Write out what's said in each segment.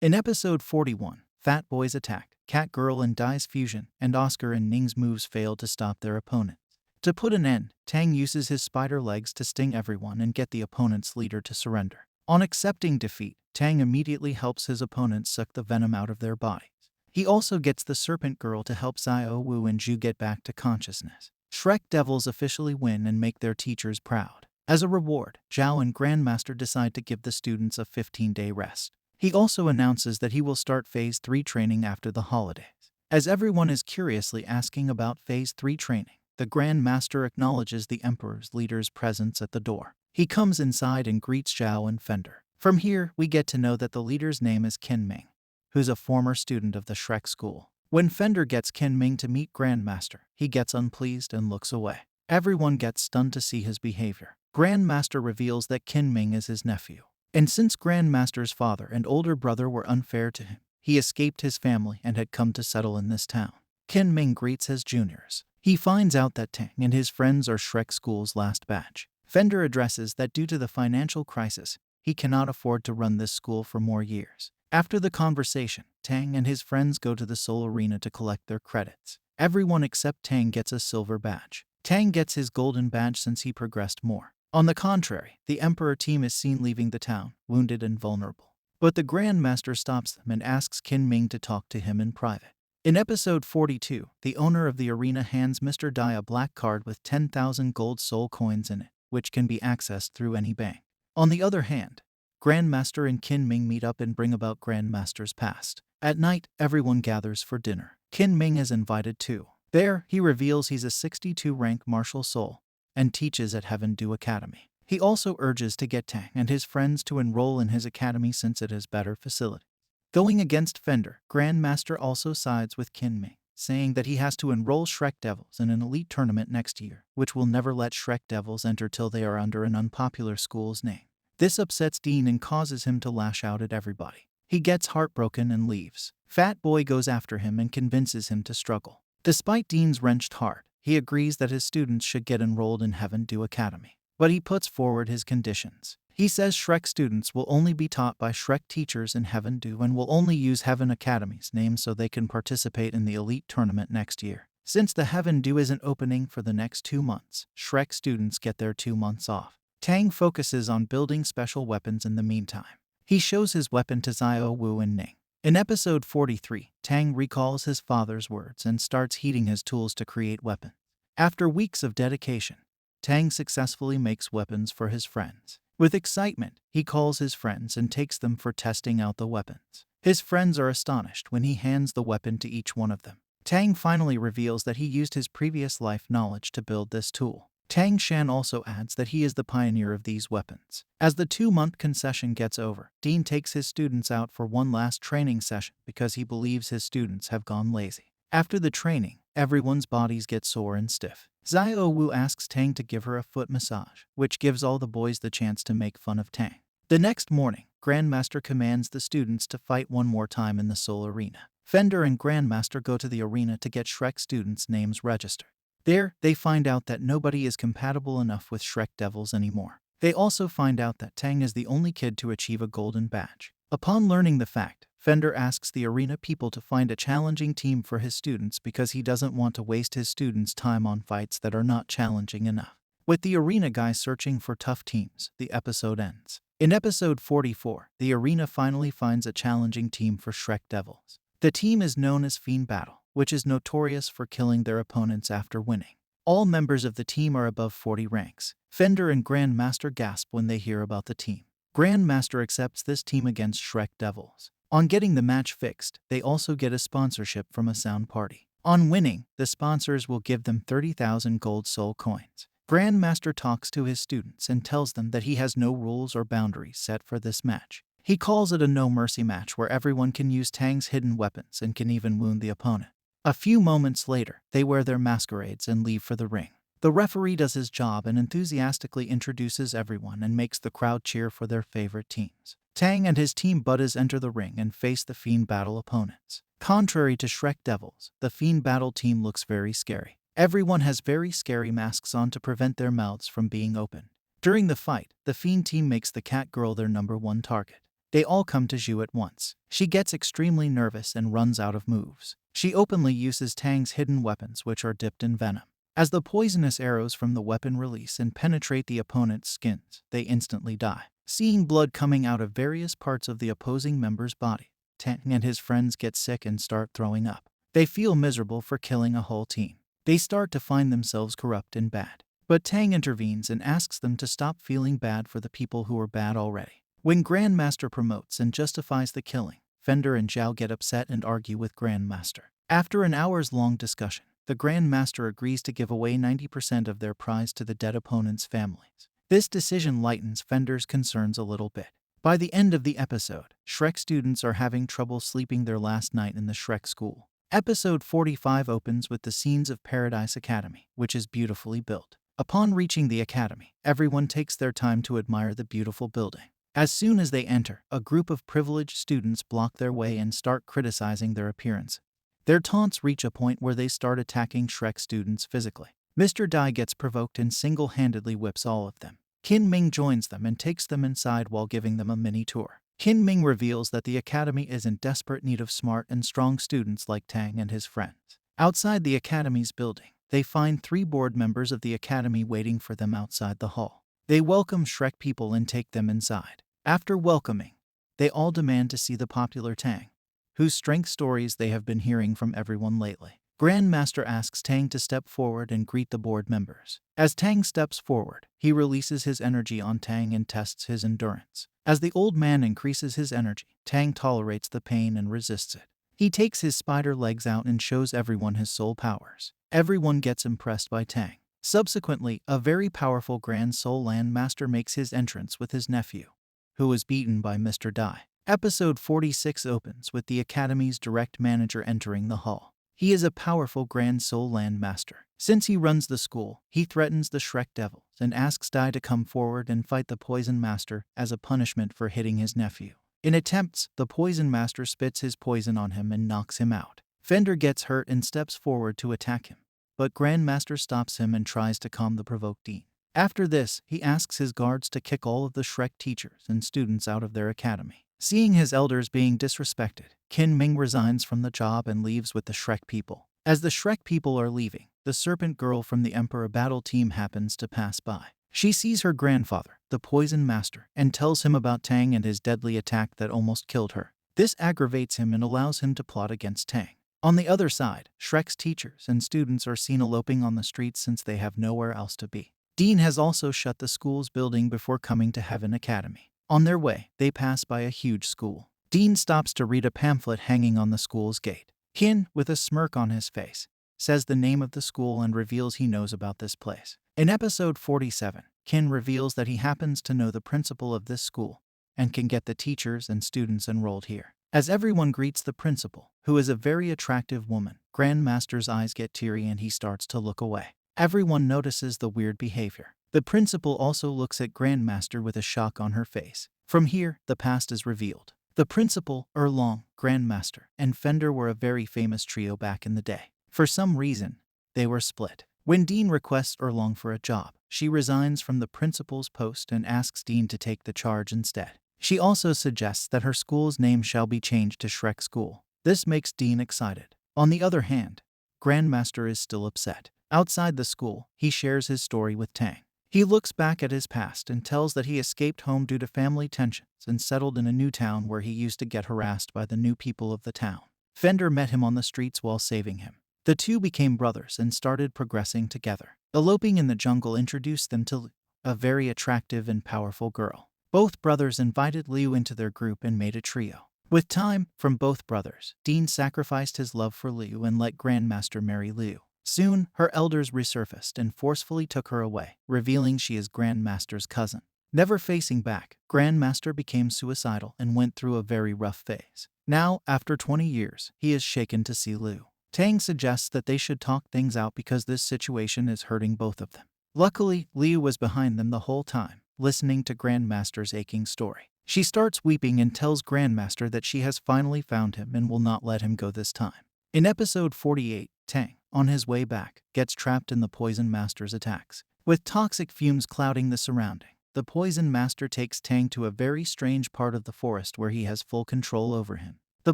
In episode 41, Fat Boys attack, Cat Girl and Dai's fusion, and Oscar and Ning's moves fail to stop their opponents. To put an end, Tang uses his spider legs to sting everyone and get the opponent's leader to surrender. On accepting defeat, Tang immediately helps his opponents suck the venom out of their bodies. He also gets the Serpent Girl to help Xiao Wu and Zhu get back to consciousness. Shrek Devils officially win and make their teachers proud. As a reward, Zhao and Grandmaster decide to give the students a 15-day rest. He also announces that he will start Phase 3 training after the holidays. As everyone is curiously asking about Phase 3 training, the Grand Master acknowledges the Emperor's leader's presence at the door. He comes inside and greets Zhao and Fender. From here, we get to know that the leader's name is Qin Ming, who's a former student of the Shrek School. When Fender gets Qin Ming to meet Grandmaster, he gets unpleased and looks away. Everyone gets stunned to see his behavior. Grandmaster reveals that Qin Ming is his nephew. And since Grandmaster's father and older brother were unfair to him, he escaped his family and had come to settle in this town. Qin Ming greets his juniors. He finds out that Tang and his friends are Shrek School's last batch. Fender addresses that due to the financial crisis, he cannot afford to run this school for more years. After the conversation, Tang and his friends go to the Seoul Arena to collect their credits. Everyone except Tang gets a silver badge. Tang gets his golden badge since he progressed more. On the contrary, the Emperor team is seen leaving the town, wounded and vulnerable. But the Grand Master stops them and asks Qin Ming to talk to him in private. In episode 42, the owner of the arena hands Mr. Dai a black card with 10,000 gold soul coins in it, which can be accessed through any bank. On the other hand, Grandmaster and Qin Ming meet up and bring about Grandmaster's past. At night, everyone gathers for dinner. Qin Ming is invited too. There, he reveals he's a 62-rank martial soul and teaches at Heaven Do Academy. He also urges to get Tang and his friends to enroll in his academy since it has better facilities. Going against Fender, Grandmaster also sides with Qin Ming, saying that he has to enroll Shrek Devils in an elite tournament next year, which will never let Shrek Devils enter till they are under an unpopular school's name. This upsets Dean and causes him to lash out at everybody. He gets heartbroken and leaves. Fat Boy goes after him and convinces him to struggle. Despite Dean's wrenched heart, he agrees that his students should get enrolled in Heaven Do Academy. But he puts forward his conditions. He says Shrek students will only be taught by Shrek teachers in Heaven Do and will only use Heaven Academy's name so they can participate in the elite tournament next year. Since the Heaven Do isn't opening for the next 2 months, Shrek students get their 2 months off. Tang focuses on building special weapons in the meantime. He shows his weapon to Xiao Wu and Ning. In episode 43, Tang recalls his father's words and starts heating his tools to create weapons. After weeks of dedication, Tang successfully makes weapons for his friends. With excitement, he calls his friends and takes them for testing out the weapons. His friends are astonished when he hands the weapon to each one of them. Tang finally reveals that he used his previous life knowledge to build this tool. Tang Shan also adds that he is the pioneer of these weapons. As the 2-month concession gets over, Dean takes his students out for one last training session because he believes his students have gone lazy. After the training, everyone's bodies get sore and stiff. Xiao Wu asks Tang to give her a foot massage, which gives all the boys the chance to make fun of Tang. The next morning, Grandmaster commands the students to fight one more time in the Seoul Arena. Fender and Grandmaster go to the arena to get Shrek students' names registered. There, they find out that nobody is compatible enough with Shrek Devils anymore. They also find out that Tang is the only kid to achieve a golden badge. Upon learning the fact, Fender asks the arena people to find a challenging team for his students because he doesn't want to waste his students' time on fights that are not challenging enough. With the arena guys searching for tough teams, the episode ends. In episode 44, the arena finally finds a challenging team for Shrek Devils. The team is known as Fiend Battle, which is notorious for killing their opponents after winning. All members of the team are above 40 ranks. Fender and Grandmaster gasp when they hear about the team. Grandmaster accepts this team against Shrek Devils. On getting the match fixed, they also get a sponsorship from a sound party. On winning, the sponsors will give them 30,000 gold soul coins. Grandmaster talks to his students and tells them that he has no rules or boundaries set for this match. He calls it a no-mercy match where everyone can use Tang's hidden weapons and can even wound the opponent. A few moments later, they wear their masquerades and leave for the ring. The referee does his job and enthusiastically introduces everyone and makes the crowd cheer for their favorite teams. Tang and his team Buddhas enter the ring and face the Fiend Battle opponents. Contrary to Shrek Devils, the Fiend Battle team looks very scary. Everyone has very scary masks on to prevent their mouths from being opened. During the fight, the Fiend team makes the Cat Girl their #1 target. They all come to Zhu at once. She gets extremely nervous and runs out of moves. She openly uses Tang's hidden weapons, which are dipped in venom. As the poisonous arrows from the weapon release and penetrate the opponent's skins, they instantly die. Seeing blood coming out of various parts of the opposing member's body, Tang and his friends get sick and start throwing up. They feel miserable for killing a whole team. They start to find themselves corrupt and bad. But Tang intervenes and asks them to stop feeling bad for the people who are bad already. When Grandmaster promotes and justifies the killing, Fender and Zhao get upset and argue with Grandmaster. After an hours-long discussion, the Grandmaster agrees to give away 90% of their prize to the dead opponents' families. This decision lightens Fender's concerns a little bit. By the end of the episode, Shrek students are having trouble sleeping their last night in the Shrek school. Episode 45 opens with the scenes of Paradise Academy, which is beautifully built. Upon reaching the academy, everyone takes their time to admire the beautiful building. As soon as they enter, a group of privileged students block their way and start criticizing their appearance. Their taunts reach a point where they start attacking Shrek students physically. Mr. Dai gets provoked and single-handedly whips all of them. Qin Ming joins them and takes them inside while giving them a mini tour. Qin Ming reveals that the academy is in desperate need of smart and strong students like Tang and his friends. Outside the academy's building, they find 3 board members of the academy waiting for them outside the hall. They welcome Shrek people and take them inside. After welcoming, they all demand to see the popular Tang, whose strength stories they have been hearing from everyone lately. Grandmaster asks Tang to step forward and greet the board members. As Tang steps forward, he releases his energy on Tang and tests his endurance. As the old man increases his energy, Tang tolerates the pain and resists it. He takes his spider legs out and shows everyone his soul powers. Everyone gets impressed by Tang. Subsequently, a very powerful Grand Soul Land Master makes his entrance with his nephew, who was beaten by Mr. Dai. Episode 46 opens with the Academy's direct manager entering the hall. He is a powerful Grand Soul Land Master. Since he runs the school, he threatens the Shrek Devils and asks Dai to come forward and fight the Poison Master as a punishment for hitting his nephew. In attempts, the Poison Master spits his poison on him and knocks him out. Fender gets hurt and steps forward to attack him, but Grandmaster stops him and tries to calm the provoked Dean. After this, he asks his guards to kick all of the Shrek teachers and students out of their academy. Seeing his elders being disrespected, Qin Ming resigns from the job and leaves with the Shrek people. As the Shrek people are leaving, the serpent girl from the Emperor Battle Team happens to pass by. She sees her grandfather, the Poison Master, and tells him about Tang and his deadly attack that almost killed her. This aggravates him and allows him to plot against Tang. On the other side, Shrek's teachers and students are seen eloping on the streets since they have nowhere else to be. Dean has also shut the school's building before coming to Heaven Academy. On their way, they pass by a huge school. Dean stops to read a pamphlet hanging on the school's gate. Qin, with a smirk on his face, says the name of the school and reveals he knows about this place. In episode 47, Qin reveals that he happens to know the principal of this school and can get the teachers and students enrolled here. As everyone greets the principal, who is a very attractive woman, Grandmaster's eyes get teary and he starts to look away. Everyone notices the weird behavior. The principal also looks at Grandmaster with a shock on her face. From here, the past is revealed. The principal, Erlong, Grandmaster, and Fender were a very famous trio back in the day. For some reason, they were split. When Dean requests Erlong for a job, she resigns from the principal's post and asks Dean to take the charge instead. She also suggests that her school's name shall be changed to Shrek School. This makes Dean excited. On the other hand, Grandmaster is still upset. Outside the school, he shares his story with Tang. He looks back at his past and tells that he escaped home due to family tensions and settled in a new town where he used to get harassed by the new people of the town. Fender met him on the streets while saving him. The two became brothers and started progressing together. Eloping in the jungle introduced them to a very attractive and powerful girl. Both brothers invited Liu into their group and made a trio. With time from both brothers, Dean sacrificed his love for Liu and let Grandmaster marry Liu. Soon, her elders resurfaced and forcefully took her away, revealing she is Grandmaster's cousin. Never facing back, Grandmaster became suicidal and went through a very rough phase. Now, after 20 years, he is shaken to see Liu. Tang suggests that they should talk things out because this situation is hurting both of them. Luckily, Liu was behind them the whole time, listening to Grandmaster's aching story. She starts weeping and tells Grandmaster that she has finally found him and will not let him go this time. In episode 48, Tang, on his way back, gets trapped in the Poison Master's attacks. With toxic fumes clouding the surrounding, the poison master takes Tang to a very strange part of the forest where he has full control over him. The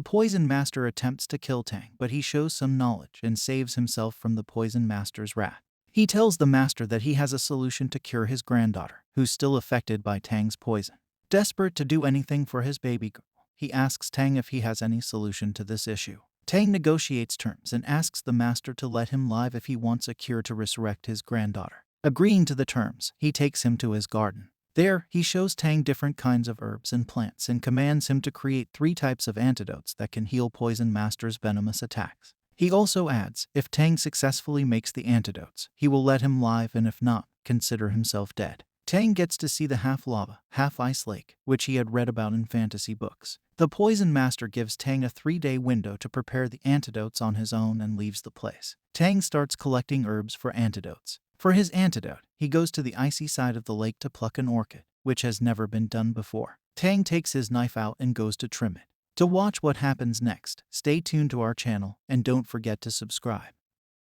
poison master attempts to kill Tang, but he shows some knowledge and saves himself from the poison master's wrath. He tells the master that he has a solution to cure his granddaughter, who's still affected by Tang's poison. Desperate to do anything for his baby girl, he asks Tang if he has any solution to this issue. Tang negotiates terms and asks the master to let him live if he wants a cure to resurrect his granddaughter. Agreeing to the terms, he takes him to his garden. There, he shows Tang different kinds of herbs and plants and commands him to create 3 types of antidotes that can heal Poison Master's venomous attacks. He also adds, if Tang successfully makes the antidotes, he will let him live, and if not, consider himself dead. Tang gets to see the half-lava, half-ice lake, which he had read about in fantasy books. The Poison Master gives Tang a 3-day window to prepare the antidotes on his own and leaves the place. Tang starts collecting herbs for antidotes. For his antidote, he goes to the icy side of the lake to pluck an orchid, which has never been done before. Tang takes his knife out and goes to trim it. To watch what happens next, stay tuned to our channel and don't forget to subscribe.